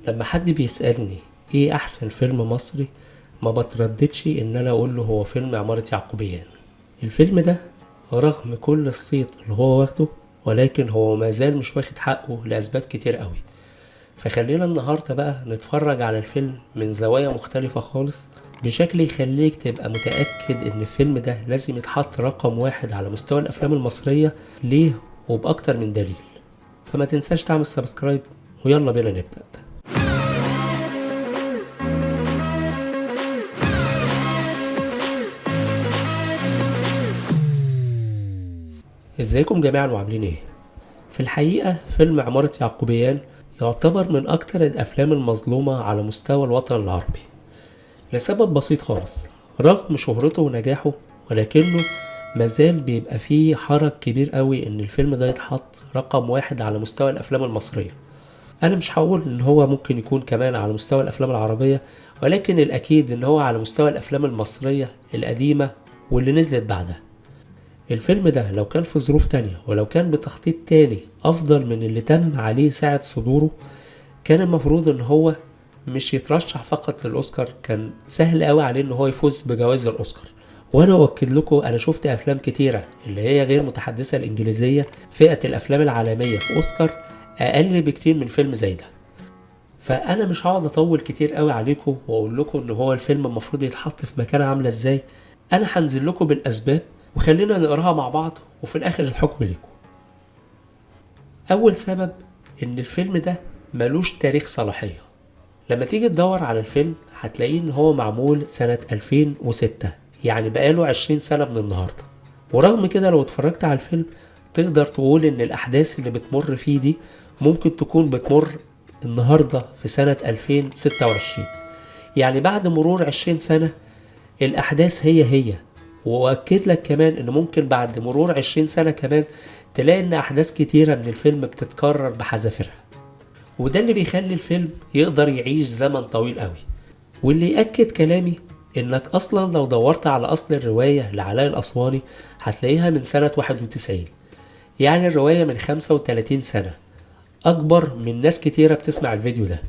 لما حد بيسألني ايه احسن فيلم مصري، ما بترددش ان انا اقول له هو فيلم عمارة يعقوبيان. الفيلم ده رغم كل الصيت اللي هو واخده، ولكن هو ما زال مش واخد حقه لاسباب كتير قوي. فخلينا النهاردة بقى نتفرج على الفيلم من زوايا مختلفة خالص، بشكل يخليك تبقى متأكد ان الفيلم ده لازم يتحط رقم واحد على مستوى الافلام المصرية. ليه؟ وبأكتر من دليل. فما تنساش تعمل سبسكرايب، ويلا بينا نبدأ. ازيكم جميعا وعاملين ايه؟ في الحقيقة فيلم عمارة يعقوبيان يعتبر من اكتر الافلام المظلومة على مستوى الوطن العربي، لسبب بسيط خالص. رغم شهرته ونجاحه، ولكنه مازال بيبقى فيه حرج كبير قوي ان الفيلم ده يتحط رقم واحد على مستوى الافلام المصرية. انا مش هقول ان هو ممكن يكون كمان على مستوى الافلام العربية، ولكن الاكيد ان هو على مستوى الافلام المصرية القديمة واللي نزلت بعدها. الفيلم ده لو كان في ظروف تانية ولو كان بتخطيط تاني افضل من اللي تم عليه ساعة صدوره، كان المفروض ان هو مش يترشح فقط للاوسكار، كان سهل قوي عليه ان هو يفوز بجوائز الاوسكار. وانا اؤكد لكم انا شفت افلام كتيرة اللي هي غير متحدثة الانجليزية فئة الافلام العالمية في اوسكار اقل بكتير من فيلم زي ده. فانا مش هقعد اطول كتير قوي عليكم واقول لكم ان هو الفيلم المفروض يتحط في مكانة عاملة ازاي. انا هنزل لكم بالاسباب وخلينا نقراها مع بعض، وفي الاخر الحكم ليكم. اول سبب ان الفيلم ده ملوش تاريخ صلاحية. لما تيجي تدور على الفيلم هتلاقيه ان هو معمول سنة 2006، يعني بقاله 20 سنة من النهاردة. ورغم كده لو اتفرجت على الفيلم تقدر تقول ان الاحداث اللي بتمر فيه دي ممكن تكون بتمر النهاردة في سنة 2026. يعني بعد مرور 20 سنة الأحداث هي. وأكد لك كمان إن ممكن بعد مرور 20 سنة كمان تلاقي إن أحداث كتيرة من الفيلم بتتكرر بحذافيرها. وده اللي بيخلي الفيلم يقدر يعيش زمن طويل قوي. واللي يأكد كلامي إنك أصلا لو دورت على أصل الرواية لعلاء الأسواني هتلاقيها من سنة 91، يعني الرواية من 35 سنة، أكبر من ناس كتيرة بتسمع الفيديو ده.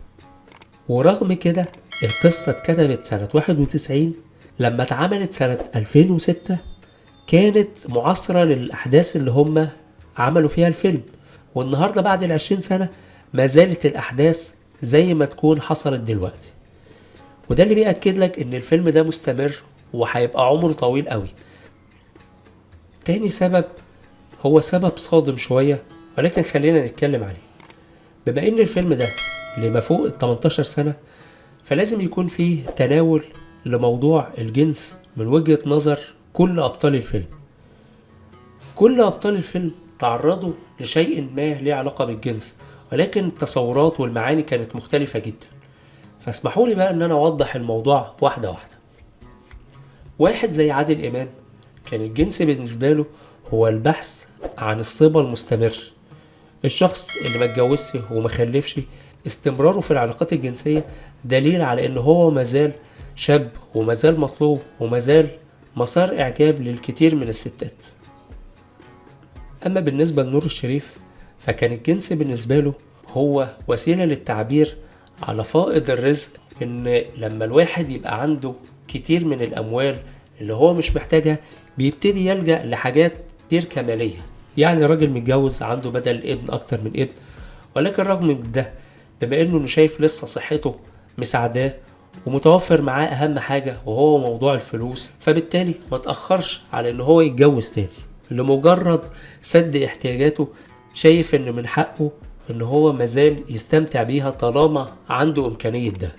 ورغم كده القصة اتكتبت سنة 91، لما اتعملت سنة 2006 كانت معاصرة للأحداث اللي هم عملوا فيها الفيلم. والنهاردة بعد 20 سنة ما زالت الأحداث زي ما تكون حصلت دلوقتي. وده اللي بيأكد لك إن الفيلم ده مستمر وهيبقى عمره طويل قوي. تاني سبب هو سبب صادم شوية، ولكن خلينا نتكلم عليه. بما إن الفيلم ده لما فوق ال 18 سنة، فلازم يكون فيه تناول لموضوع الجنس من وجهة نظر كل أبطال الفيلم. كل أبطال الفيلم تعرضوا لشيء ما له علاقة بالجنس، ولكن التصورات والمعاني كانت مختلفة جدا. فاسمحوا لي بقى ان انا اوضح الموضوع واحدة واحدة. واحد زي عادل امام كان الجنس بالنسبة له هو البحث عن الصبا المستمر. الشخص اللي ما اتجوزش وما خلفش استمراره في العلاقات الجنسية دليل على ان هو مازال شاب ومازال مطلوب ومازال مسار اعجاب للكثير من الستات. اما بالنسبة لنور الشريف فكان الجنس بالنسبة له هو وسيلة للتعبير على فائض الرزق، ان لما الواحد يبقى عنده كتير من الاموال اللي هو مش محتاجها بيبتدي يلجأ لحاجات كتير كمالية. يعني راجل متجوز عنده بدل ابن اكتر من ابن، ولكن رغم من ده بما انه شايف لسه صحته مساعداه ومتوفر معاه اهم حاجة وهو موضوع الفلوس، فبالتالي ما تأخرش على ان هو يتجوز تاني لمجرد سد احتياجاته. شايف ان من حقه ان هو مازال يستمتع بيها طالما عنده امكانية ده.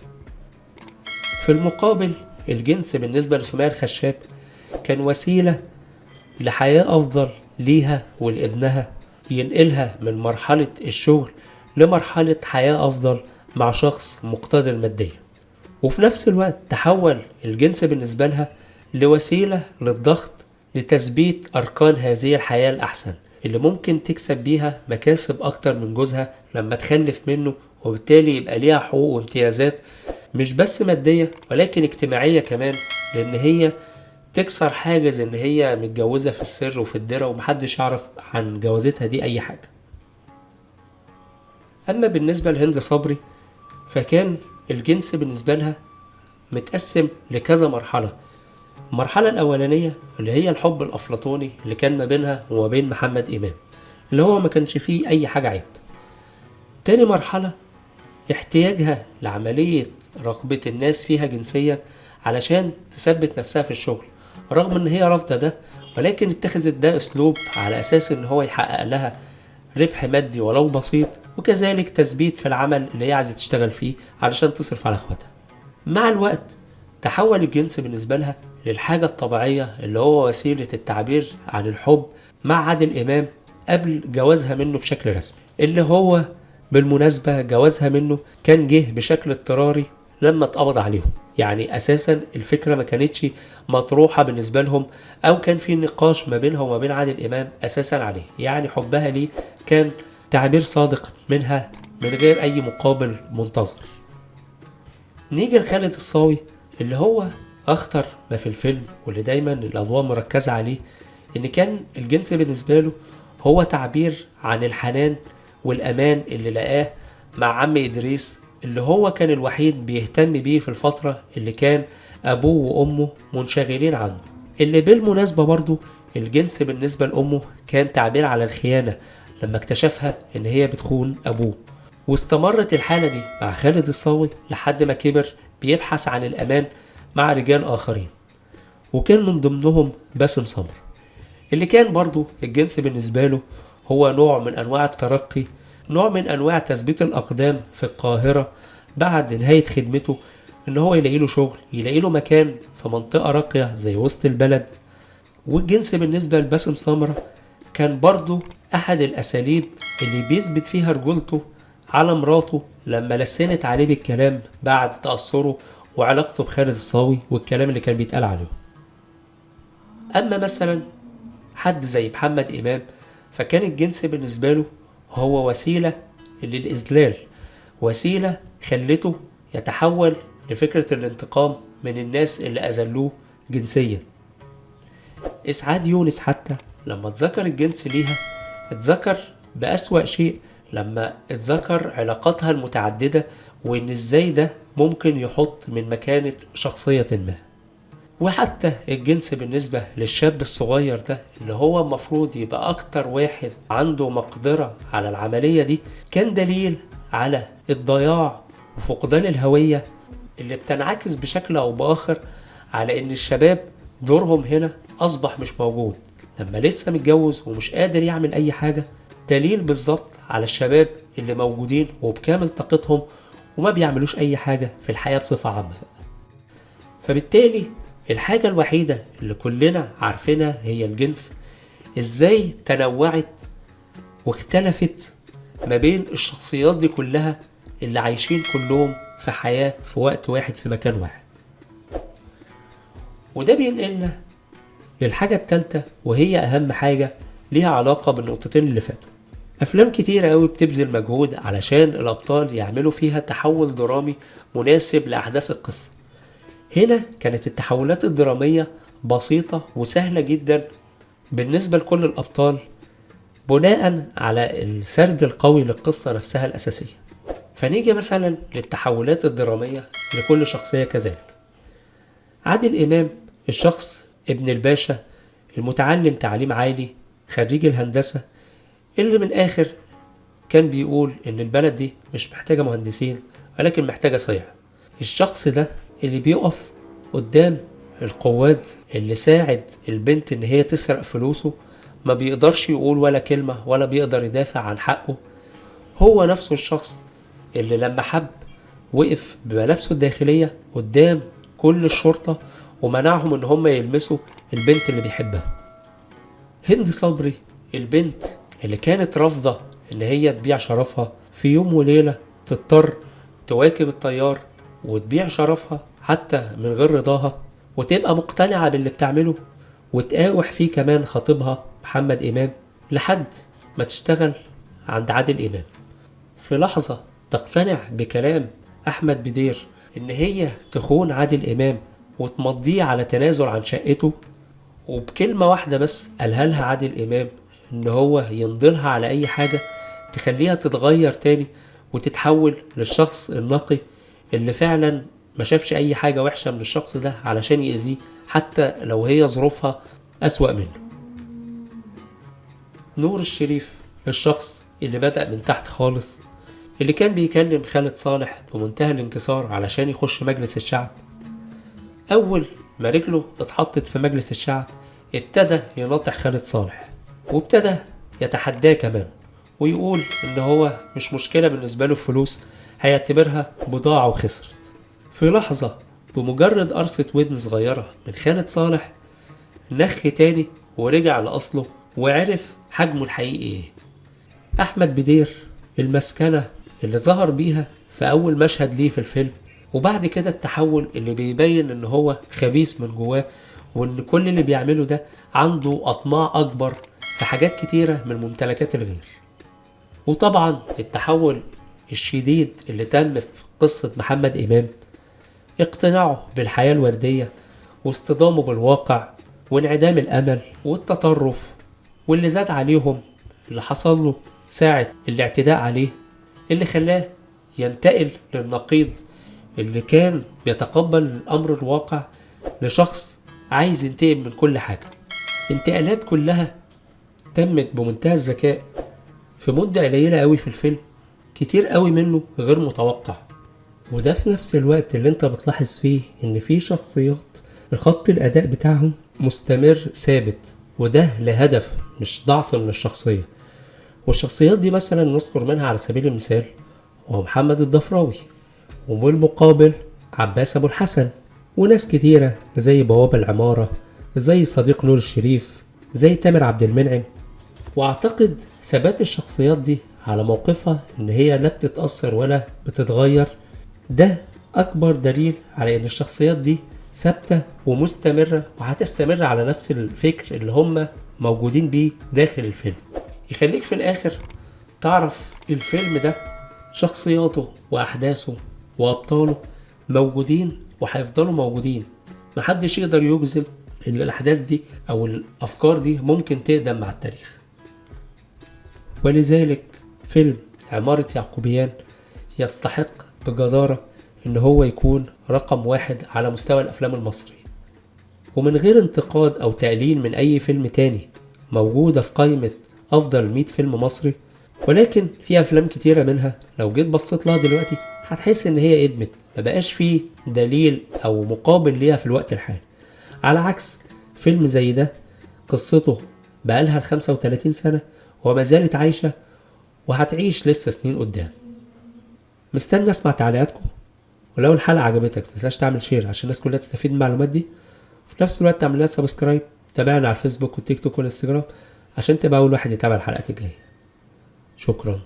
في المقابل الجنس بالنسبة لسمية الخشاب كان وسيلة لحياة افضل ليها ولابنها، ينقلها من مرحلة الشغل لمرحلة حياة افضل مع شخص مقتدر ماديا. وفي نفس الوقت تحول الجنس بالنسبة لها لوسيلة للضغط لتثبيت أركان هذه الحياة الأحسن اللي ممكن تكسب بيها مكاسب أكتر من جوزها لما تخلف منه، وبالتالي يبقى ليها حقوق وامتيازات مش بس مادية ولكن اجتماعية كمان، لأن هي تكسر حاجز إن هي متجوزة في السر وفي الدرة ومحدش يعرف عن جوازتها دي أي حاجة. أما بالنسبة لهند صبري فكان الجنس بالنسبة لها متقسم لكذا مرحلة. المرحلة الأولانية اللي هي الحب الأفلاطوني اللي كان ما بينها وما بين محمد إمام، اللي هو ما كانش فيه أي حاجة عيب. تاني مرحلة احتياجها لعملية رغبة الناس فيها جنسيا علشان تثبت نفسها في الشغل، رغم ان هي رافضة ده، ولكن اتخذت ده اسلوب على اساس ان هو يحقق لها ربح مادي ولو بسيط، وكذلك تثبيت في العمل اللي هي عايزة تشتغل فيه علشان تصرف على اخواتها. مع الوقت تحول الجنس بالنسبة لها للحاجة الطبيعية اللي هو وسيلة التعبير عن الحب مع عادل إمام قبل جوازها منه بشكل رسمي، اللي هو بالمناسبة جوازها منه كان جه بشكل اضطراري لما اتقبض عليهم. يعني أساسا الفكرة ما كانتش مطروحة بالنسبة لهم، أو كان في نقاش ما بينها وما بين عادل إمام أساسا عليه. يعني حبها ليه كان تعبير صادق منها من غير أي مقابل منتظر. نيجي لخالد الصاوي اللي هو أخطر ما في الفيلم، واللي دايما الأضواء مركزة عليه، إن كان الجنس بالنسبة له هو تعبير عن الحنان والأمان اللي لقاه مع عم إدريس، اللي هو كان الوحيد بيهتم بيه في الفترة اللي كان أبوه وأمه منشغلين عنه. اللي بالمناسبة برضو الجنس بالنسبة لأمه كان تعبير على الخيانة لما اكتشفها إن هي بتخون أبوه. واستمرت الحالة دي مع خالد الصاوي لحد ما كبر بيبحث عن الأمان مع رجال آخرين، وكان من ضمنهم باسم سمر، اللي كان برضو الجنس بالنسبة له هو نوع من أنواع الترقي، نوع من أنواع تثبيت الأقدام في القاهرة بعد نهاية خدمته، إن هو يلاقي له شغل، يلاقي له مكان في منطقة راقية زي وسط البلد. والجنس بالنسبة لباسم سمرة كان برضو أحد الأساليب اللي بيثبت فيها رجولته على مراته لما لسنت عليه بالكلام بعد تأثره وعلاقته بخالد الصاوي والكلام اللي كان بيتقال عليه. أما مثلا حد زي محمد إمام، فكان الجنس بالنسبة له هو وسيلة للإذلال، وسيلة خلته يتحول لفكرة الانتقام من الناس اللي أذلوه جنسيا. إسعاد يونس حتى لما اتذكر الجنس ليها اتذكر بأسوأ شيء، لما اتذكر علاقاتها المتعددة وإن إزاي ده ممكن يحط من مكانة شخصية ما. وحتى الجنس بالنسبة للشاب الصغير ده اللي هو المفروض يبقى أكتر واحد عنده مقدرة على العملية دي، كان دليل على الضياع وفقدان الهوية اللي بتنعكس بشكل أو بآخر على إن الشباب دورهم هنا أصبح مش موجود. لما لسه متجوز ومش قادر يعمل أي حاجة، دليل بالظبط على الشباب اللي موجودين وبكامل طاقتهم وما بيعملوش أي حاجة في الحياة بصفة عامة. فبالتالي الحاجة الوحيدة اللي كلنا عارفينها هي الجنس ازاي تنوعت واختلفت ما بين الشخصيات دي كلها اللي عايشين كلهم في حياة في وقت واحد في مكان واحد. وده بينقلنا للحاجة التالتة، وهي أهم حاجة ليها علاقة بالنقطتين اللي فاتوا. أفلام كتيرة قوي بتبذل مجهود علشان الأبطال يعملوا فيها تحول درامي مناسب لأحداث القصة. هنا كانت التحولات الدرامية بسيطة وسهلة جدا بالنسبة لكل الأبطال بناء على السرد القوي للقصة نفسها الأساسية. فنيجي مثلا للتحولات الدرامية لكل شخصية كذلك. عادل إمام الشخص ابن الباشا المتعلم تعليم عالي خريج الهندسة، اللي من الآخر كان بيقول إن البلد دي مش محتاجة مهندسين ولكن محتاجة صيع. الشخص ده اللي بيقف قدام القواد اللي ساعد البنت ان هي تسرق فلوسه، ما بيقدرش يقول ولا كلمة ولا بيقدر يدافع عن حقه. هو نفسه الشخص اللي لما حب وقف بملابسه الداخلية قدام كل الشرطة ومنعهم ان هم يلمسوا البنت اللي بيحبها. هند صبري البنت اللي كانت رافضة ان هي تبيع شرفها، في يوم وليلة تضطر تواكب التيار وتبيع شرفها حتى من غير رضاها، وتبقى مقتنعة باللي بتعمله وتقاوح فيه كمان خطيبها محمد إمام لحد ما تشتغل عند عادل إمام. في لحظة تقتنع بكلام أحمد بدير إن هي تخون عادل إمام وتمضيه على تنازل عن شقته، وبكلمة واحدة بس قالها لها عادل إمام إن هو ينضلها على أي حاجة تخليها تتغير تاني وتتحول للشخص النقي اللي فعلا ما شافش اي حاجة وحشة من الشخص ده علشان يأذيه، حتى لو هي ظروفها أسوأ منه. نور الشريف، الشخص اللي بدأ من تحت خالص، اللي كان بيكلم خالد صالح بمنتهى الانكسار علشان يخش مجلس الشعب، أول ما رجله اتحطت في مجلس الشعب ابتدى يناطح خالد صالح، وابتدى يتحداه كمان، ويقول ان هو مش مشكلة بالنسبة له الفلوس، هيعتبرها بضاعة وخسرت. في لحظة بمجرد قرصة ودن صغيرة من خالد صالح نخ تاني ورجع لأصله وعرف حجمه الحقيقي ايه. أحمد بدير، المسكنة اللي ظهر بيها في أول مشهد ليه في الفيلم، وبعد كده التحول اللي بيبين ان هو خبيث من جواه، وان كل اللي بيعمله ده عنده أطماع أكبر في حاجات كتيرة من ممتلكات الغير. وطبعا التحول الشديد اللي تم في قصة محمد إمام، اقتناعه بالحياة الوردية واصطدامه بالواقع وانعدام الأمل والتطرف، واللي زاد عليهم اللي حصل له ساعة الاعتداء عليه، اللي خلاه ينتقل للنقيض اللي كان بيتقبل الأمر الواقع لشخص عايز ينتقم من كل حاجة. انتقالات كلها تمت بمنتهى الذكاء في مدة قليلة قوي في الفيلم، كتير قوي منه غير متوقع. وده في نفس الوقت اللي انت بتلاحظ فيه ان في شخصيات الخط الاداء بتاعهم مستمر ثابت، وده لهدف مش ضعف من الشخصية. والشخصيات دي مثلا نذكر منها على سبيل المثال هو محمد الضفراوي، وبالمقابل عباس ابو الحسن، وناس كتيرة زي بواب العمارة، زي صديق نور الشريف، زي تامر عبد المنعم. واعتقد ثبات الشخصيات دي على موقفها ان هي لا بتتأثر ولا بتتغير، ده اكبر دليل على ان الشخصيات دي ثابتة ومستمرة، وهتستمر على نفس الفكر اللي هم موجودين بيه داخل الفيلم. يخليك في الاخر تعرف الفيلم ده شخصياته واحداثه وابطاله موجودين وهيفضلوا موجودين. محدش يقدر يجزم ان الاحداث دي او الافكار دي ممكن تقدم مع التاريخ. ولذلك فيلم عمارة يعقوبيان يستحق بجدارة ان هو يكون رقم 1 على مستوى الافلام المصري، ومن غير انتقاد او تقليل من اي فيلم تاني موجودة في قائمة افضل 100 فيلم مصري. ولكن في افلام كتيرة منها لو جيت بصيت لها دلوقتي هتحس ان هي ادمت، ما بقاش فيه دليل او مقابل ليها في الوقت الحالي. على عكس فيلم زي ده قصته بقالها 35 سنة وما زالت عايشة وهتعيش لسه سنين قدام. مستني اسمع تعليقاتكم، ولو الحلقة عجبتك متنساش تعمل شير عشان الناس كلها تستفيد من المعلومات دي. في نفس الوقت تعمل لنا سبسكرايب، تابعنا على الفيسبوك والتيك توك والانستجرام عشان تبقى اول واحد يتابع الحلقات الجاية. شكرا.